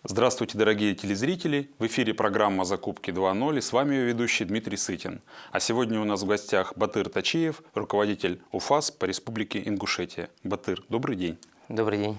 Здравствуйте, дорогие телезрители! В эфире программа «Закупки 2.0» и с вами ее ведущий Дмитрий Сытин. А сегодня у нас в гостях Батыр Тачиев, руководитель УФАС по Республике Ингушетия. Батыр, добрый день! Добрый день!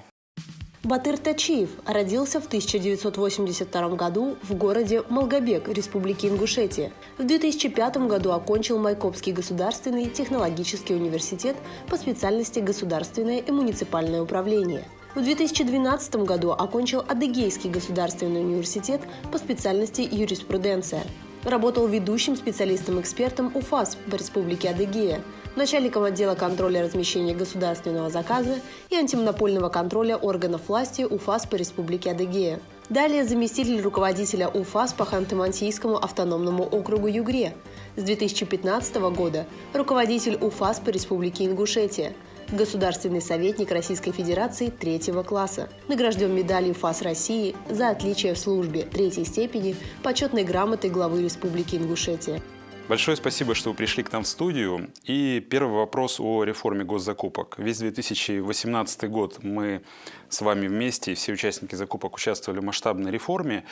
Батыр Тачиев родился в 1982 году в городе Малгобек, Республики Ингушетия. В 2005 году окончил Майкопский государственный технологический университет по специальности «Государственное и муниципальное управление». В 2012 году окончил Адыгейский государственный университет по специальности юриспруденция. Работал ведущим специалистом-экспертом УФАС по Республике Адыгея, начальником отдела контроля размещения государственного заказа и антимонопольного контроля органов власти УФАС по Республике Адыгея. Далее заместитель руководителя УФАС по Ханты-Мансийскому автономному округу Югре. С 2015 года руководитель УФАС по Республике Ингушетия. Государственный советник Российской Федерации 3-го класса. Награжден медалью ФАС России за отличие в службе 3-й степени почетной грамотой главы Республики Ингушетия. Большое спасибо, что вы пришли к нам в студию. И первый вопрос о реформе госзакупок. Весь 2018 год мы с вами вместе, все участники закупок участвовали в масштабной реформе.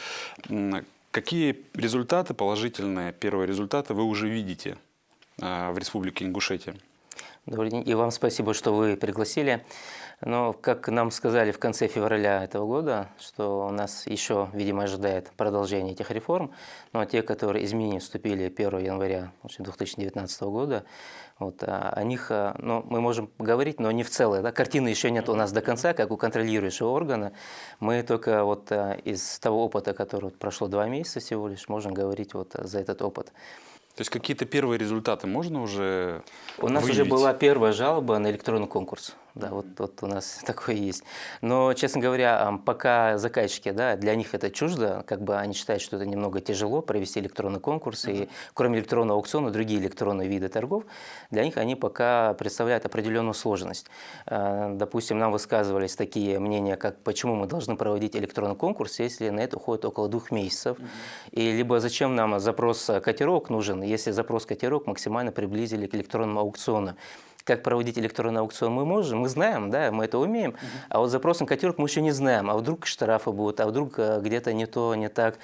Какие результаты, положительные первые результаты, вы уже видите в Республике Ингушетия? Добрый день. И вам спасибо, что вы пригласили. Но, как нам сказали в конце февраля этого года, что у нас еще, видимо, ожидает продолжение этих реформ, но те, которые изменения вступили 1 января 2019 года, вот, о них мы можем говорить, но не в целом. Да? Картины еще нет у нас до конца, как у контролирующего органа. Мы только вот из того опыта, который прошло 2 месяца всего лишь, можем говорить вот за этот опыт. То есть какие-то первые результаты можно уже У нас выявить? уже была первая жалоба на электронный конкурс. Да, вот у нас такое есть. Но, честно говоря, пока заказчики, да, для них это чуждо, как бы они считают, что это немного тяжело провести электронный конкурс, и кроме электронного аукциона, другие электронные виды торгов, для них они пока представляют определенную сложность. Допустим, нам высказывались такие мнения, как почему мы должны проводить электронный конкурс, если на это уходит около 2 месяцев, и либо зачем нам запрос котировок нужен, если запрос котировок максимально приблизили к электронному аукциону. Как проводить электронный аукцион мы можем, мы знаем, да, мы это умеем, а вот запросом котировок мы еще не знаем, а вдруг штрафы будут, а вдруг где-то не то, не так.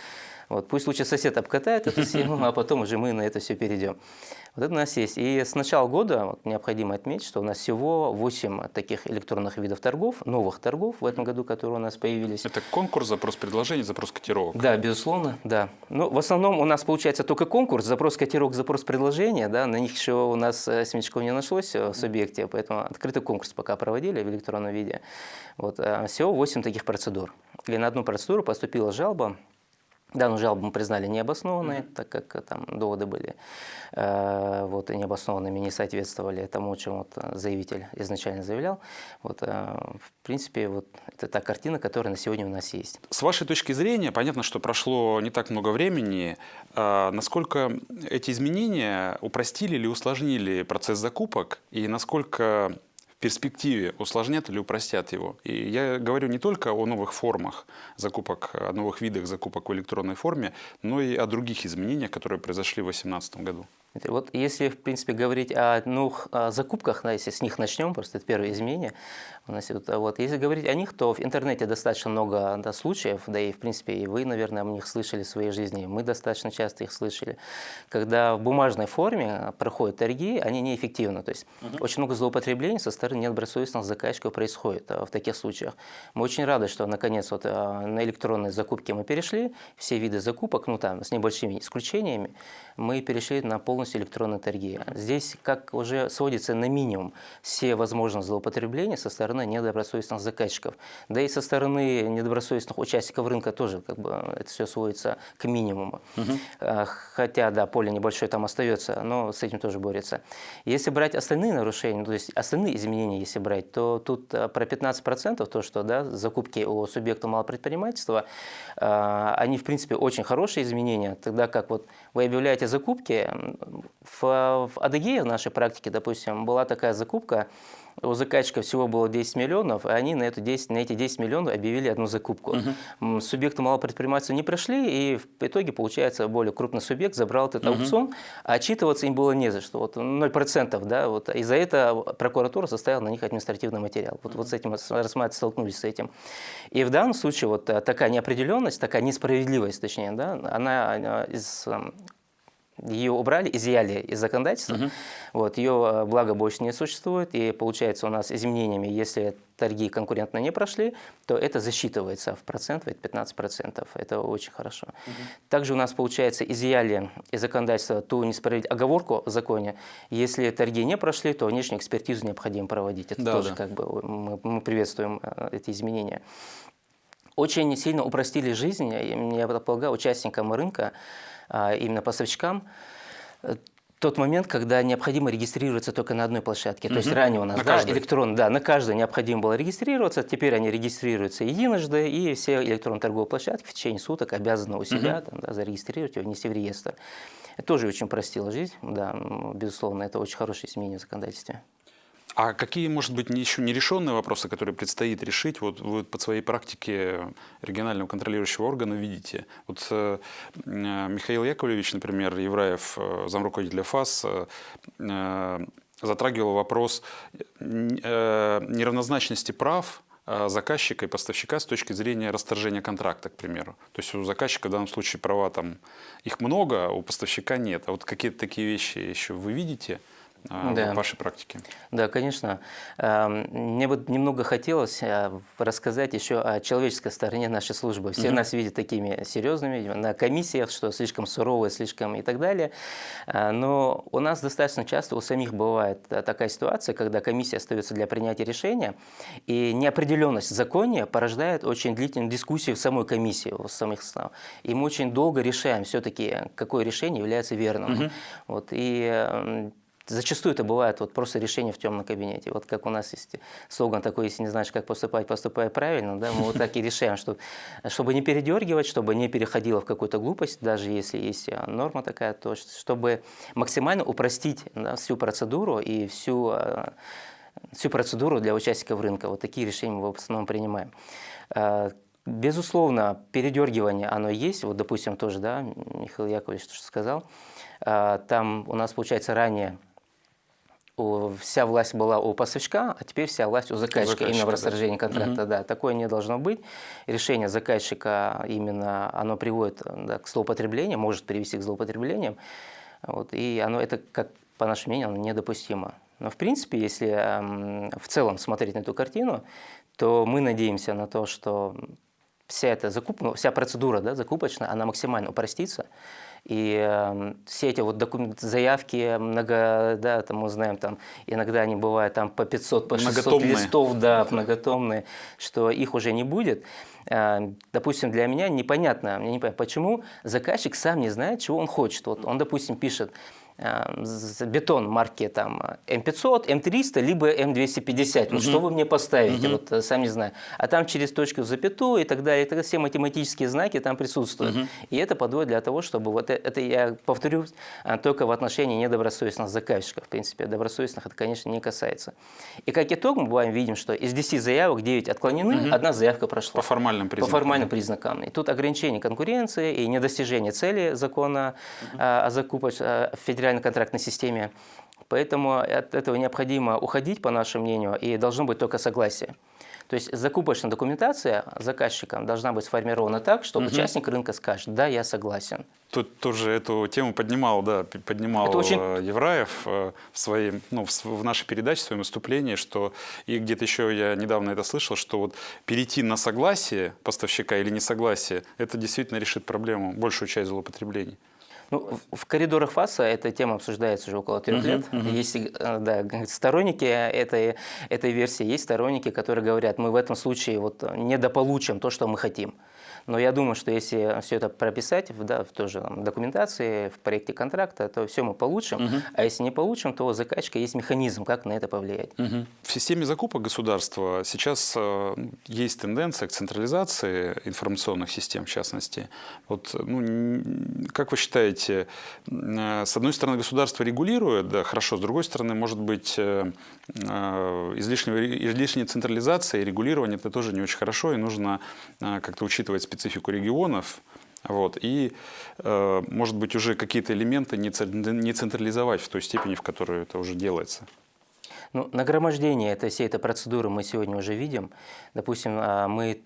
Вот, пусть лучше сосед обкатает эту схему, а потом уже мы на это все перейдем. Вот это у нас есть. И с начала года вот, необходимо отметить, что у нас всего 8 таких электронных видов торгов, новых торгов в этом году, которые у нас появились. Это конкурс, запрос предложений, запрос котировок? Да, безусловно, да. Но в основном у нас получается только конкурс, запрос котировок, запрос предложения, да, на них еще у нас смельчаков не нашлось в субъекте, поэтому открытый конкурс пока проводили в электронном виде. Вот, всего 8 таких процедур. И на одну процедуру поступила жалоба. Данную жалобу мы признали необоснованной, так как там доводы были вот, необоснованными, не соответствовали тому, чем вот, заявитель изначально заявлял. Вот, в принципе, вот, это та картина, которая на сегодня у нас есть. С вашей точки зрения, понятно, что прошло не так много времени. Насколько эти изменения упростили или усложнили процесс закупок, и насколько в перспективе усложнят или упростят его? И я говорю не только о новых формах закупок, о новых видах закупок в электронной форме, но и о других изменениях, которые произошли в 2018 году. Вот если, в принципе, говорить о новых закупках, да, если с них начнем, просто это первое изменение, у нас вот, если говорить о них, то в интернете достаточно много случаев, да и, в принципе, и вы, наверное, о них слышали в своей жизни, мы достаточно часто их слышали, когда в бумажной форме проходят торги, они неэффективны, то есть очень много злоупотреблений со стороны недобросовестных заказчиков происходит в таких случаях. Мы очень рады, что, наконец, вот, на электронные закупки мы перешли, все виды закупок, ну там, с небольшими исключениями, мы перешли на полностью электронные торги. Здесь как уже сводится на минимум все возможные злоупотребления со стороны недобросовестных заказчиков. Да и со стороны недобросовестных участников рынка тоже как бы, это все сводится к минимуму. Хотя, да, поле небольшое там остается, но с этим тоже борется. Если брать остальные нарушения, то есть остальные изменения, если брать, то тут про 15%, то, что да, закупки у субъекта малопредпринимательства, они, в принципе, очень хорошие изменения, тогда как вот вы объявляете закупки, в Адыгее в нашей практике, допустим, была такая закупка, у заказчика всего было 10 миллионов, и они на эти 10 миллионов объявили одну закупку. Субъекты малого предпринимательства не прошли, и в итоге, получается, более крупный субъект забрал этот аукцион, а отчитываться им было не за что. Вот 0%, да, вот, и за это прокуратура составила на них административный материал. Вот с этим столкнулись с этим. И в данном случае вот такая неопределенность, такая несправедливость, точнее, да, она ее убрали, изъяли из законодательства, вот, ее, благо, больше не существует, и получается у нас изменениями, если торги конкурентно не прошли, то это засчитывается в процент, это 15%, это очень хорошо. Также у нас, получается, изъяли из законодательства ту оговорку в законе, если торги не прошли, то внешнюю экспертизу необходимо проводить, это тоже как бы мы приветствуем эти изменения. Очень сильно упростили жизнь, я полагаю, участникам рынка, именно поставщикам, тот момент, когда необходимо регистрироваться только на одной площадке. То есть ранее у нас электронно, на каждой необходимо было регистрироваться, теперь они регистрируются единожды, и все электронно-торговые площадки в течение суток обязаны у себя зарегистрировать и внести в реестр. Это тоже очень упростило жизнь, да, безусловно, это очень хорошее изменение в законодательстве. А какие, может быть, еще нерешенные вопросы, которые предстоит решить, вот вы по своей практике регионального контролирующего органа видите? Вот Михаил Яковлевич, например, Евраев, замруководителя ФАС, затрагивал вопрос неравнозначности прав заказчика и поставщика с точки зрения расторжения контракта, к примеру. То есть у заказчика в данном случае права там их много, а у поставщика нет. А вот какие-то такие вещи еще вы видите в вашей практике? Да, конечно. Мне бы немного хотелось рассказать еще о человеческой стороне нашей службы. Все нас видят такими серьезными, на комиссиях, что слишком суровые, слишком и так далее. Но у нас достаточно часто у самих бывает такая ситуация, когда комиссия остается для принятия решения, и неопределенность в законе порождает очень длительную дискуссию в самой комиссии, в самих снах. И мы очень долго решаем все-таки, какое решение является верным. Вот, и зачастую это бывает вот просто решение в темном кабинете. Вот как у нас есть слоган такой: если не знаешь, как поступать, поступай правильно. Да? Мы вот так и решаем, чтобы не передергивать, чтобы не переходило в какую-то глупость, даже если есть норма такая, то чтобы максимально упростить, да, всю процедуру и всю процедуру для участников рынка. Вот такие решения мы в основном принимаем. Безусловно, передергивание оно есть. Вот, допустим, тоже, да, Михаил Яковлевич что сказал. Там у нас, получается, ранее вся власть была у поставщика, а теперь вся власть у заказчика именно в расторжении контракта. Да, такое не должно быть. Решение заказчика именно оно приводит, да, к злоупотреблению, может привести к злоупотреблениям. Вот, и оно это, как по нашему мнению, оно недопустимо. Но в принципе, если в целом смотреть на эту картину, то мы надеемся на то, что вся эта вся процедура, да, закупочная, она максимально упростится. И все эти вот заявки, да, там мы знаем, там иногда они бывают там по 500, по 600 листов, да, многотомные, что их уже не будет. Допустим, для меня непонятно, почему заказчик сам не знает, чего он хочет. Вот он, допустим, пишет бетон марки там М500, М300, либо М250. Вот что вы мне поставите, вот сам не знаю. А там через точку запятую и так далее. Это все математические знаки там присутствуют. И это подводит для того, чтобы вот это, я повторю, только в отношении недобросовестных заказчиков. В принципе, добросовестных это, конечно, не касается. И как итог мы бываем видим, что из 10 заявок 9 отклонены, одна заявка прошла. По формальным признакам. По формальным признакам. И тут ограничение конкуренции и недостижение цели закона о закупке в федеральной контрактной системе. Поэтому от этого необходимо уходить, по нашему мнению, и должно быть только согласие. То есть закупочная документация заказчиком должна быть сформирована так, что участник рынка скажет: да, я согласен. Тут тоже эту тему поднимал Евраев в нашей передаче, в своем выступлении, что, и где-то еще я недавно это слышал, что вот перейти на согласие поставщика или несогласие, это действительно решит проблему, большую часть злоупотреблений. Ну, в коридорах ФАСа эта тема обсуждается уже около 3 лет. Есть сторонники этой версии, есть сторонники, которые говорят: мы в этом случае вот недополучим то, что мы хотим. Но я думаю, что если все это прописать в той же документации, в проекте контракта, то все мы получим. А если не получим, то у заказчика есть механизм, как на это повлиять. В системе закупок государства сейчас есть тенденция к централизации информационных систем, в частности. Вот, как вы считаете, считаете, с одной стороны, государство регулирует, да, хорошо, с другой стороны, может быть, излишняя централизация и регулирование – это тоже не очень хорошо, и нужно как-то учитывать специфику регионов. Вот, и, может быть, уже какие-то элементы не централизовать в той степени, в которой это уже делается. Ну, нагромождение всей этой процедуры мы сегодня уже видим. Допустим, мы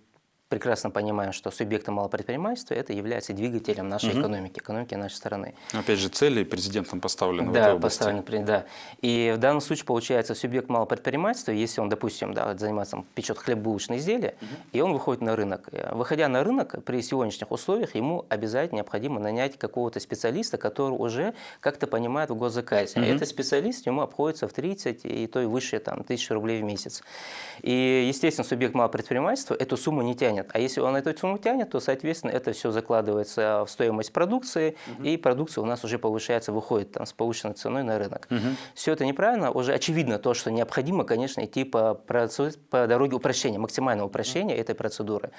прекрасно понимаем, что субъектом малого предпринимательства это является двигателем нашей экономики нашей страны. Опять же, цели президентом поставлены в Да, этой области. поставлены, да. И в данном случае получается субъект малого предпринимательства, если он, допустим, да, занимается, печет хлебобулочные изделия, и он выходит на рынок. Выходя на рынок, при сегодняшних условиях ему обязательно необходимо нанять какого-то специалиста, который уже как-то понимает в госзаказе. Этот специалист ему обходится в 30 и то и выше там, 1000 рублей в месяц. И, естественно, субъект малого предпринимательства эту сумму не тянет. А если он эту сумму тянет, то, соответственно, это все закладывается в стоимость продукции, и продукция у нас уже повышается, выходит там, с повышенной ценой на рынок. Все это неправильно. Уже очевидно то, что необходимо, конечно, идти по дороге упрощения, максимального упрощения этой процедуры.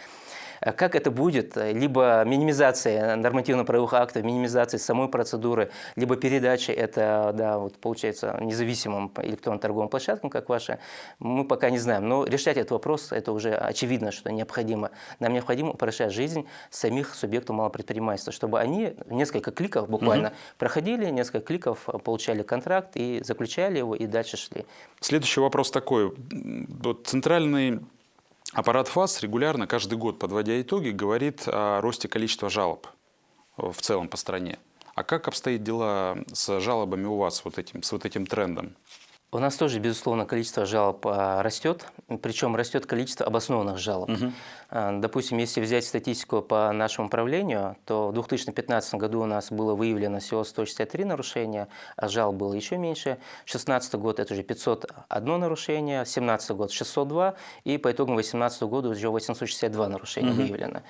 Как это будет? Либо минимизация нормативно-правовых актов, минимизация самой процедуры, либо передача это, да, вот получается, независимым электронно-торговым площадкам, как ваша, мы пока не знаем. Но решать этот вопрос, это уже очевидно, что необходимо. Нам необходимо упрощать жизнь самих субъектов малого предпринимательства, чтобы они несколько кликов буквально проходили, несколько кликов получали контракт и заключали его, и дальше шли. Следующий вопрос такой. Вот центральный аппарат ФАС регулярно, каждый год, подводя итоги, говорит о росте количества жалоб в целом по стране. А как обстоят дела с жалобами у вас, с вот этим трендом? У нас тоже, безусловно, количество жалоб растет, причем растет количество обоснованных жалоб. Допустим, если взять статистику по нашему управлению, то в 2015 году у нас было выявлено всего 163 нарушения, а жалоб было еще меньше. 2016 год это уже 501 нарушение, 2017 год 602, и по итогам 2018 года уже 862 нарушения выявлено.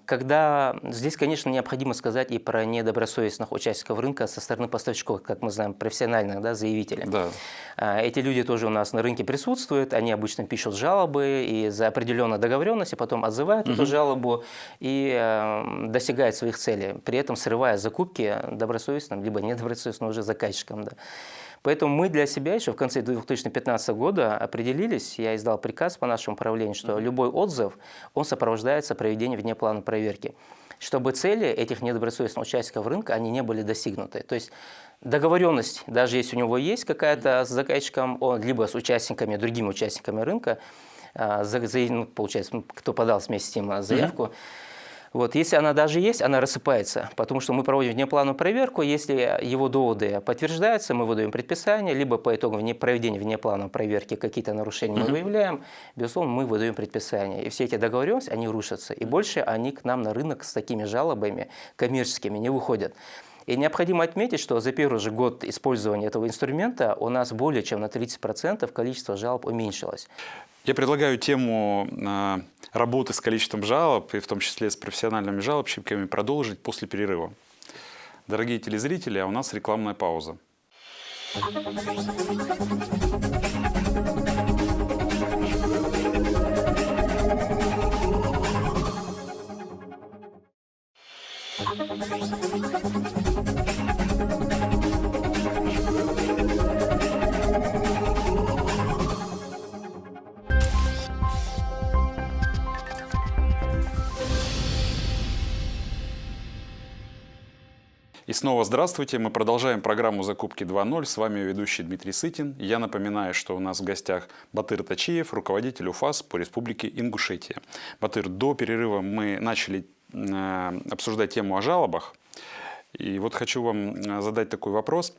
Когда здесь, конечно, необходимо сказать и про недобросовестных участников рынка со стороны поставщиков, как мы знаем, профессиональных, да, заявителей. Да. Эти люди тоже у нас на рынке присутствуют, они обычно пишут жалобы и за определенную договоренность, а потом отзывают эту жалобу и достигают своих целей, при этом срывая закупки добросовестным, либо недобросовестным уже заказчикам. Да. Поэтому мы для себя еще в конце 2015 года определились, я издал приказ по нашему управлению, что любой отзыв, он сопровождается проведением внеплановой проверки, чтобы цели этих недобросовестных участников рынка, они не были достигнуты. То есть договоренность, даже если у него есть какая-то с заказчиком, он либо с участниками, другими участниками рынка, получается, кто подал вместе с ним заявку, вот, если она даже есть, она рассыпается, потому что мы проводим внеплановую проверку, если его доводы подтверждаются, мы выдаем предписание, либо по итогам проведения внеплановой проверки какие-то нарушения мы выявляем, безусловно, мы выдаем предписание. И все эти договоренности, они рушатся, и больше они к нам на рынок с такими жалобами коммерческими не выходят. И необходимо отметить, что за первый же год использования этого инструмента у нас более чем на 30% количество жалоб уменьшилось. Я предлагаю тему работы с количеством жалоб, и в том числе с профессиональными жалобщиками, продолжить после перерыва. Дорогие телезрители, а у нас рекламная пауза. И снова здравствуйте. Мы продолжаем программу «Закупки 2.0». С вами ведущий Дмитрий Сытин. Я напоминаю, что у нас в гостях Батыр Тачиев, руководитель УФАС по Республике Ингушетия. Батыр, до перерыва мы начали обсуждать тему о жалобах. И вот хочу вам задать такой вопрос.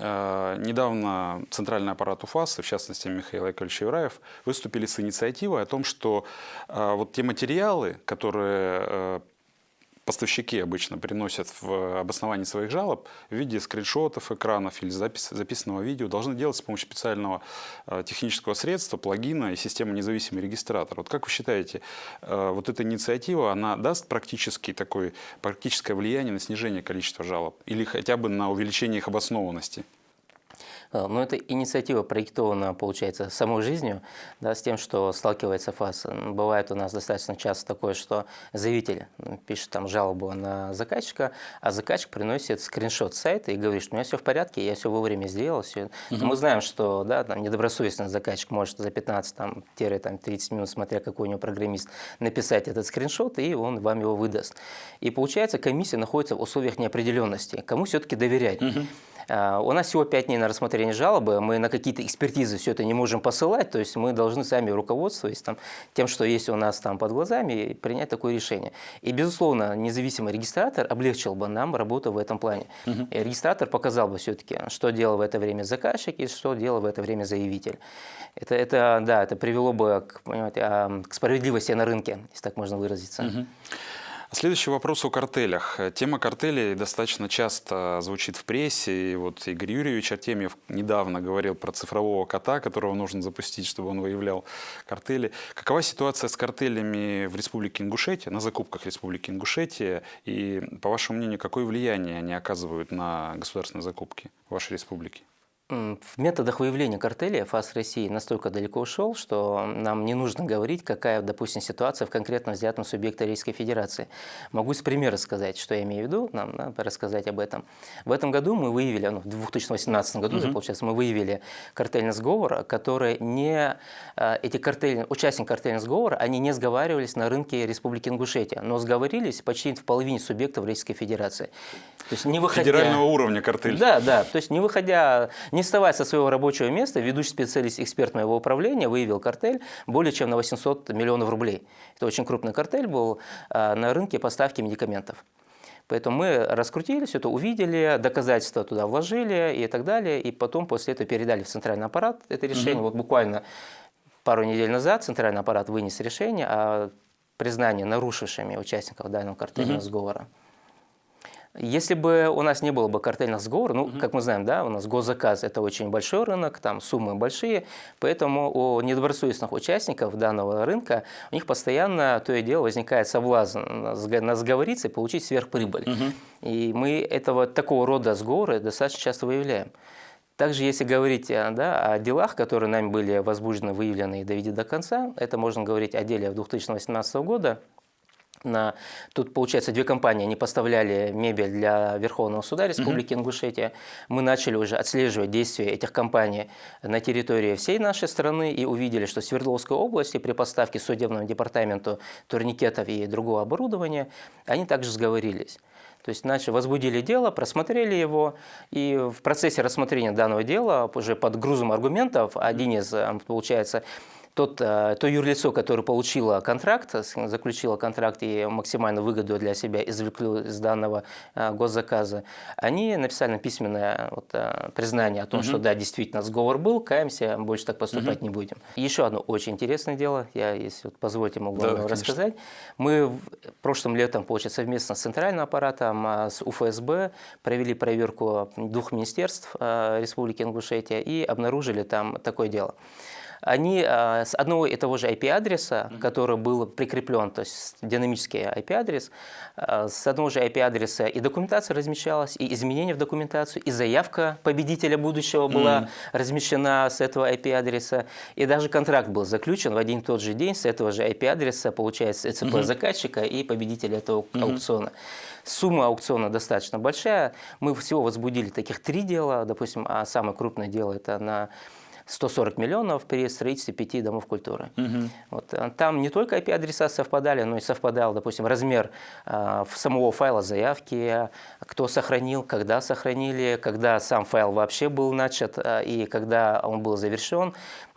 Недавно центральный аппарат УФАС, в частности Михаил Яковлевич Евраев, выступили с инициативой о том, что вот те материалы, которые поставщики обычно приносят в обосновании своих жалоб в виде скриншотов экранов или записанного видео, должны делать с помощью специального технического средства, плагина и системы независимый регистратор. Вот как вы считаете, вот эта инициатива, она даст практическое влияние на снижение количества жалоб или хотя бы на увеличение их обоснованности? Но эта инициатива проектована, получается, самой жизнью, да, с тем, что сталкивается ФАС. Бывает у нас достаточно часто такое, что заявитель пишет там жалобу на заказчика, а заказчик приносит скриншот с сайта и говорит, что у меня все в порядке, я все вовремя сделал. Все. Мы знаем, что да, там, недобросовестный заказчик может за 15-30 минут, смотря какой у него программист, написать этот скриншот, и он вам его выдаст. И получается, комиссия находится в условиях неопределенности. Кому все-таки доверять? У нас всего 5 дней на рассмотрение жалобы, мы на какие-то экспертизы все это не можем посылать, то есть мы должны сами руководствуясь тем, что есть у нас там под глазами, принять такое решение. И, безусловно, независимый регистратор облегчил бы нам работу в этом плане. И регистратор показал бы все-таки, что делал в это время заказчик и что делал в это время заявитель. Это привело бы к справедливости на рынке, если так можно выразиться. Следующий вопрос о картелях. Тема картелей достаточно часто звучит в прессе. И вот Игорь Юрьевич Артемьев недавно говорил про цифрового кота, которого нужно запустить, чтобы он выявлял картели. Какова ситуация с картелями в Республике Ингушетия, на закупках Республики Ингушетия? И, по вашему мнению, какое влияние они оказывают на государственные закупки в вашей республике? В методах выявления картелей ФАС России настолько далеко ушел, что нам не нужно говорить, какая, допустим, ситуация в конкретно взятом субъекте Российской Федерации. Могу с примера сказать, что я имею в виду, нам надо рассказать об этом. В этом году мы выявили, в 2018 году, получается, мы выявили картельный сговор, который участники картельного сговора, они не сговаривались на рынке Республики Ингушетия, но сговорились почти в половине субъектов Российской Федерации. То есть не выходя... Федерального уровня картель. Да, то есть не вставая со своего рабочего места, ведущий специалист экспертного управления выявил картель более чем на 800 миллионов рублей. Это очень крупный картель был на рынке поставки медикаментов. Поэтому мы раскрутили все это, увидели, доказательства туда вложили и так далее. И потом после этого передали в центральный аппарат это решение. Вот буквально пару недель назад центральный аппарат вынес решение о признании нарушившими участников данного картельного сговора. Если бы у нас не было бы картельных сговоров, как мы знаем, да, у нас госзаказ – это очень большой рынок, там суммы большие, поэтому у недобросовестных участников данного рынка у них постоянно то и дело возникает соблазн сговориться и получить сверхприбыль. И мы такого рода сговоры достаточно часто выявляем. Также, если говорить о делах, которые нами были возбуждены, выявлены и доведены до конца, это можно говорить о деле 2018 года. Тут, получается, две компании, они поставляли мебель для Верховного суда Республики Ингушетия. Мы начали уже отслеживать действия этих компаний на территории всей нашей страны и увидели, что в Свердловской области при поставке судебному департаменту турникетов и другого оборудования они также сговорились. То есть возбудили дело, просмотрели его, и в процессе рассмотрения данного дела уже под грузом аргументов один из, получается, то юрлицо, которое получило контракт, заключило контракт и максимальную выгоду для себя извлекло из данного госзаказа, они написали письменное признание о том, что да, действительно сговор был, каемся, больше так поступать не будем. Еще одно очень интересное дело, если позволите, могу вам рассказать. Мы прошлым летом, получается, совместно с центральным аппаратом, с УФСБ провели проверку 2 министерств Республики Ингушетия и обнаружили там такое дело. Они с одного и того же IP-адреса, который был прикреплен, то есть динамический IP-адрес, с одного же IP-адреса и документация размещалась, и изменения в документацию, и заявка победителя будущего была размещена с этого IP-адреса, и даже контракт был заключен в один и тот же день с этого же IP-адреса, получается, ЭЦП заказчика и победителя этого аукциона. Сумма аукциона достаточно большая. Мы всего возбудили таких 3 дела, допустим, а самое крупное дело это на 140 миллионов при строительстве 5 домов культуры. Там не только IP-адреса совпадали, но и совпадал, допустим, размер самого файла заявки, кто сохранил, когда сохранили, когда сам файл вообще был начат и когда он был завершен,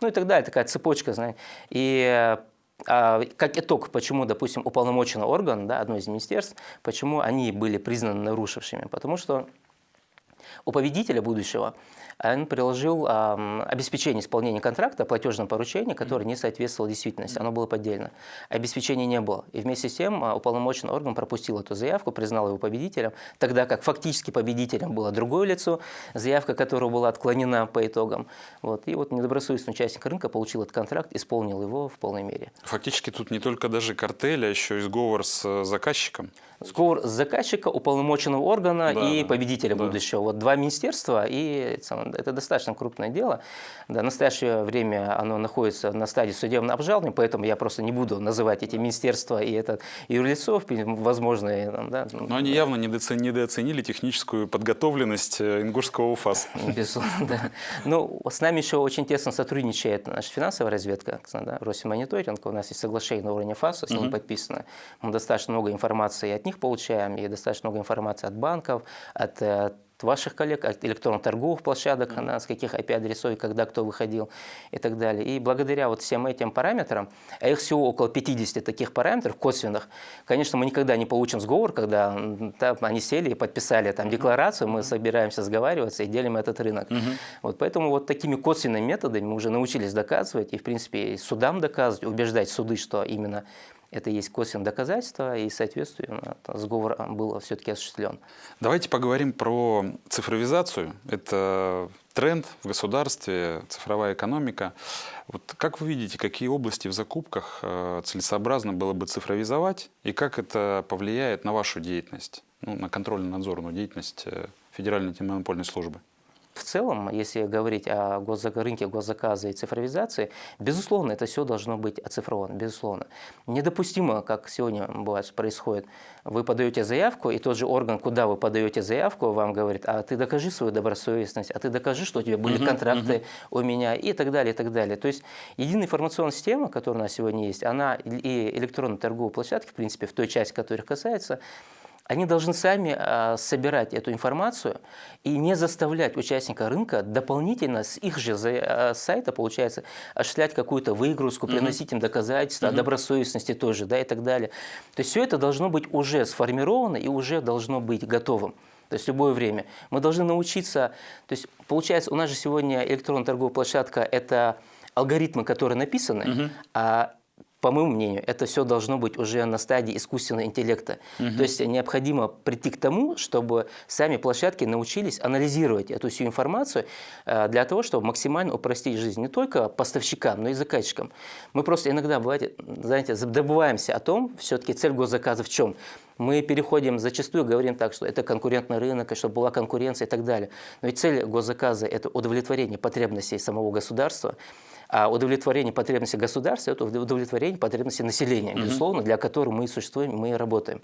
и так далее. Такая цепочка, знаете. И как итог, почему, допустим, уполномоченный орган, одно из министерств, почему они были признаны нарушившими? Потому что у победителя будущего он приложил обеспечение исполнения контракта, платежное поручение, которое не соответствовало действительности, оно было поддельно. Обеспечения не было. И вместе с тем уполномоченный орган пропустил эту заявку, признал его победителем, тогда как фактически победителем было другое лицо, заявка которого была отклонена по итогам. И недобросовестный участник рынка получил этот контракт, исполнил его в полной мере. Фактически тут не только даже картель, а еще и сговор с заказчиком. Сговор с заказчика, уполномоченного органа и победителя будущего. два министерства, и это достаточно крупное дело. Да, в настоящее время оно находится на стадии судебного обжалования, поэтому я просто не буду называть эти министерства и этот юрлицов, возможные. Да, но они явно недооценили техническую подготовленность ингушского УФАС. Безусловно, да. Ну, с нами еще очень тесно сотрудничает наша финансовая разведка, да, Росфинмониторинг. У нас есть соглашение на уровне ФАСа, с ними подписано. Мы достаточно много информации от них получаем, и достаточно много информации от банков, от ваших коллег, от электронно-торговых площадок, с каких IP-адресов, и когда кто выходил и так далее. И благодаря вот всем этим параметрам, а их всего около 50 таких параметров косвенных, конечно, мы никогда не получим сговор, когда они сели и подписали там декларацию, мы собираемся сговариваться и делим этот рынок. Вот поэтому вот такими косвенными методами мы уже научились доказывать, и в принципе судам доказывать, убеждать суды, что именно это есть косвенное доказательство, и, соответственно, сговор был все-таки осуществлен. Давайте поговорим про цифровизацию. Это тренд в государстве, цифровая экономика. Вот как вы видите, какие области в закупках целесообразно было бы цифровизовать, и как это повлияет на вашу деятельность, на контрольно-надзорную деятельность Федеральной антимонопольной службы? В целом, если говорить о рынке госзаказа и цифровизации, безусловно, это все должно быть оцифровано, безусловно. Недопустимо, как сегодня бывает, происходит, вы подаете заявку, и тот же орган, куда вы подаете заявку, вам говорит: а ты докажи свою добросовестность, а ты докажи, что у тебя были контракты у меня, и так далее, и так далее. То есть единая информационная система, которая у нас сегодня есть, она и электронные торговые площадки, в принципе, в той части, которых касается, они должны сами собирать эту информацию и не заставлять участника рынка дополнительно с их же сайта, получается, осуществлять какую-то выгрузку, приносить им доказательства о добросовестности тоже, да, и так далее. То есть все это должно быть уже сформировано и уже должно быть готовым. То есть в любое время. Мы должны научиться, то есть получается, у нас же сегодня электронная торговая площадка – это алгоритмы, которые написаны, а по моему мнению, это все должно быть уже на стадии искусственного интеллекта. То есть необходимо прийти к тому, чтобы сами площадки научились анализировать эту всю информацию для того, чтобы максимально упростить жизнь не только поставщикам, но и заказчикам. Мы просто иногда, знаете, забываемся о том, все-таки цель госзаказа в чем. Мы переходим, зачастую говорим так, что это конкурентный рынок, и чтобы была конкуренция и так далее. Но ведь цель госзаказа – это удовлетворение потребностей самого государства. А удовлетворение потребностей государства – это удовлетворение потребностей населения, безусловно, для которого мы существуем, мы и работаем.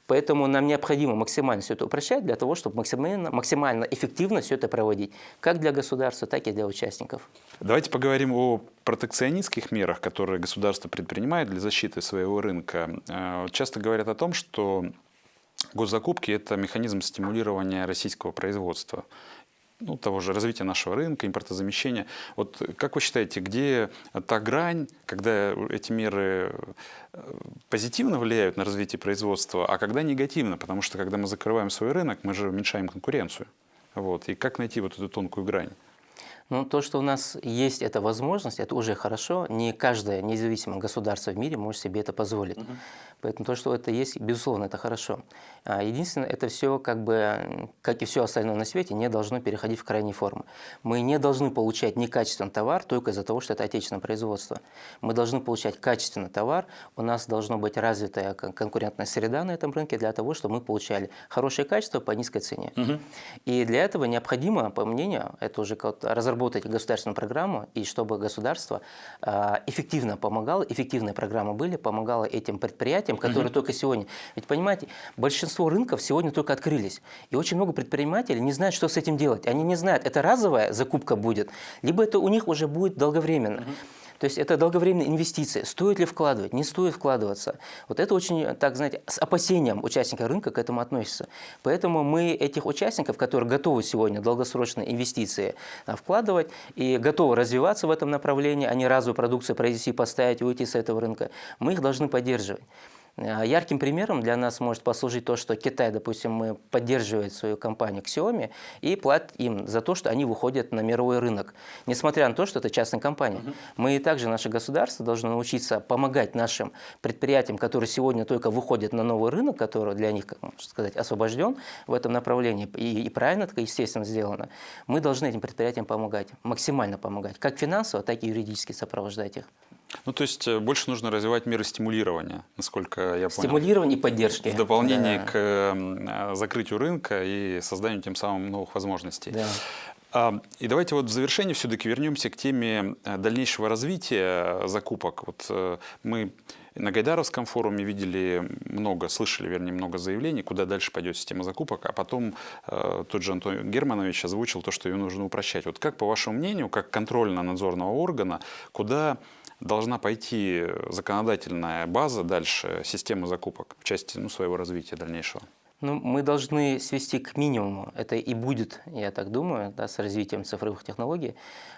Поэтому нам необходимо максимально все это упрощать для того, чтобы максимально эффективно все это проводить, как для государства, так и для участников. Давайте поговорим о протекционистских мерах, которые государство предпринимает для защиты своего рынка. Часто говорят о том, что госзакупки – это механизм стимулирования российского производства. Того же развития нашего рынка, импортозамещения. Вот как вы считаете, где та грань, когда эти меры позитивно влияют на развитие производства, а когда негативно? Потому что когда мы закрываем свой рынок, мы же уменьшаем конкуренцию. И как найти вот эту тонкую грань? То, что у нас есть эта возможность, это уже хорошо. Не каждое независимое государство в мире может себе это позволить. Поэтому то, что это есть, безусловно, это хорошо. Единственное, это все, как и все остальное на свете, не должно переходить в крайние формы. Мы не должны получать некачественный товар только из-за того, что это отечественное производство. Мы должны получать качественный товар, у нас должна быть развитая конкурентная среда на этом рынке для того, чтобы мы получали хорошее качество по низкой цене. И для этого необходимо, по мнению, это уже разработать государственную программу, и чтобы государство эффективно помогало, эффективные программы были, помогало этим предприятиям, которые только сегодня. Ведь понимаете, большинство рынков сегодня только открылись. И очень много предпринимателей не знают, что с этим делать. Они не знают, это разовая закупка будет, либо это у них уже будет долговременно. То есть это долговременные инвестиции. Стоит ли вкладывать, не стоит вкладываться. Вот это очень, так знаете, с опасением участника рынка к этому относится. Поэтому мы этих участников, которые готовы сегодня долгосрочные инвестиции вкладывать и готовы развиваться в этом направлении, а не разовую продукцию произвести, поставить и уйти с этого рынка, мы их должны поддерживать. Ярким примером для нас может послужить то, что Китай, допустим, поддерживает свою компанию Xiaomi и платит им за то, что они выходят на мировой рынок, несмотря на то, что это частная компания. Мы и также, наше государство, должно научиться помогать нашим предприятиям, которые сегодня только выходят на новый рынок, который для них, как можно сказать, освобожден в этом направлении, и правильно это, естественно, сделано. Мы должны этим предприятиям помогать, максимально помогать, как финансово, так и юридически сопровождать их. Ну, то есть больше нужно развивать меры стимулирования, насколько я понял. Стимулирование и поддержки. В дополнение Да. к закрытию рынка и созданию тем самым новых возможностей. Да. И давайте вот в завершении все-таки вернемся к теме дальнейшего развития закупок. Вот мы на Гайдаровском форуме видели слышали, вернее, много заявлений, куда дальше пойдет система закупок, а потом тот же Антон Германович озвучил то, что ее нужно упрощать. Вот как, по вашему мнению, как контрольно-надзорного органа, куда должна пойти законодательная база дальше системы закупок в части своего развития дальнейшего? Ну, мы должны свести к минимуму, это и будет, я так думаю, да, с развитием цифровых технологий,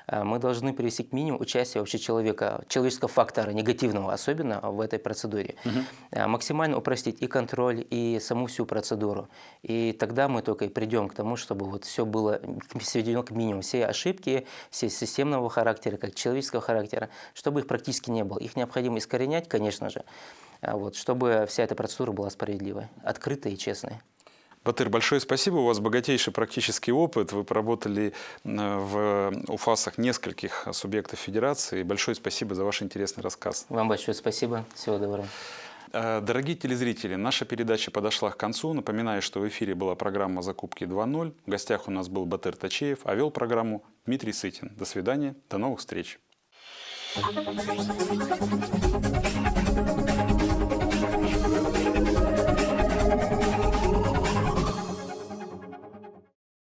мы должны привести к минимуму участие вообще человеческого фактора, негативного особенно в этой процедуре. Максимально упростить и контроль, и саму всю процедуру. И тогда мы только и придем к тому, чтобы вот все было сведено к минимуму. Все ошибки, все системного характера, как человеческого характера, чтобы их практически не было. Их необходимо искоренять, конечно же, чтобы вся эта процедура была справедливой, открытой и честной. Батыр, большое спасибо. У вас богатейший практический опыт. Вы поработали в УФАСах нескольких субъектов федерации. Большое спасибо за ваш интересный рассказ. Вам большое спасибо. Всего доброго. Дорогие телезрители, наша передача подошла к концу. Напоминаю, что в эфире была программа «Закупки 2.0». В гостях у нас был Батыр Тачеев, а вел программу Дмитрий Сытин. До свидания, до новых встреч.